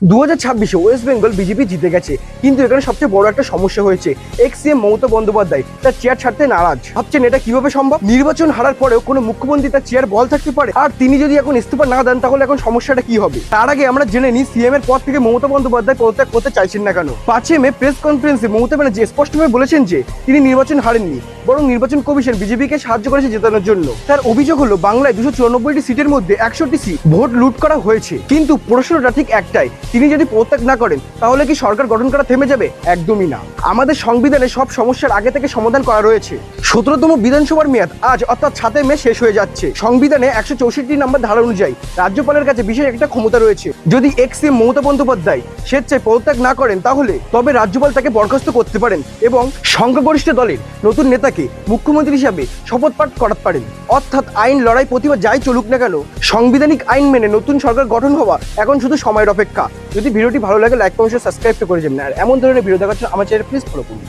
2026-এ West Bengal BJP জিতে গেছে, কিন্তু এখানে সবচেয়ে বড় একটা সমস্যা হয়েছে। এক্স সিএম মমতা বন্দ্যোপাধ্যায় তার চেয়ার ছাড়তে নারাজ। ভাবছেন এটা কিভাবে সম্ভব? নির্বাচন হারার পরেও কোনো মুখ্যমন্ত্রী তার চেয়ার বল থাকতে পারে? আর তিনি যদি এখন ইস্তফা না দেন তাহলে এখন সমস্যাটা কি হবে? তার আগে আমরা জেনে নিই সিএম এর পদ থেকে মমতা বন্দ্যোপাধ্যায় পদত্যাগ করতে চাইছেন না কেন। 5 মে প্রেস কনফারেন্সে মমতা ব্যানার্জি স্পষ্টভাবে বলেছেন যে তিনি নির্বাচন হারেননি, বরং নির্বাচন কমিশন বিজেপিকে সাহায্য করেছে জেতানোর জন্য। তার অভিযোগ হলো বাংলায় 294টি সিটের মধ্যে 100টি সিট ভোট লুট করা হয়েছে। কিন্তু প্রশ্নটা ঠিক একটাই, তিনি যদি পদত্যাগ না করেন তাহলে কি সরকার গঠন করা থেমে যাবে? একদমই না। আমাদের সংবিধানে সব সমস্যার আগে থেকে সমাধান করা রয়েছে। 17তম বিধানসভার মেয়াদ আজ অর্থাৎ 7 মে শেষ হয়ে যাচ্ছে। সংবিধানে 164 নম্বর ধারা অনুযায়ী রাজ্যপালের কাছে বিশেষ একটা ক্ষমতা রয়েছে। যদি এক্স সিএম মমতা বন্দ্যোপাধ্যায় স্বেচ্ছায় পদত্যাগ না করেন তাহলে তবে রাজ্যপাল তাকে বরখাস্ত করতে পারেন এবং সংখ্যাগরিষ্ঠ দলের নতুন নেতাকে মুখ্যমন্ত্রী হিসাবে শপথ পাঠ করাতে পারেন। অর্থাৎ আইন লড়াই প্রতিবাদ যাই চলুক না কেন, সাংবিধানিক আইন মেনে নতুন সরকার গঠন হওয়া এখন শুধু সময়ের অপেক্ষা। যদি ভিডিওটি ভালো লাগে লাইক কমেন্ট সাবস্ক্রাইব করে যাবেন, আর এমন ধরনের ভিডিও দেখার জন্য আমার চ্যানেল প্লিজ ফলো করুন।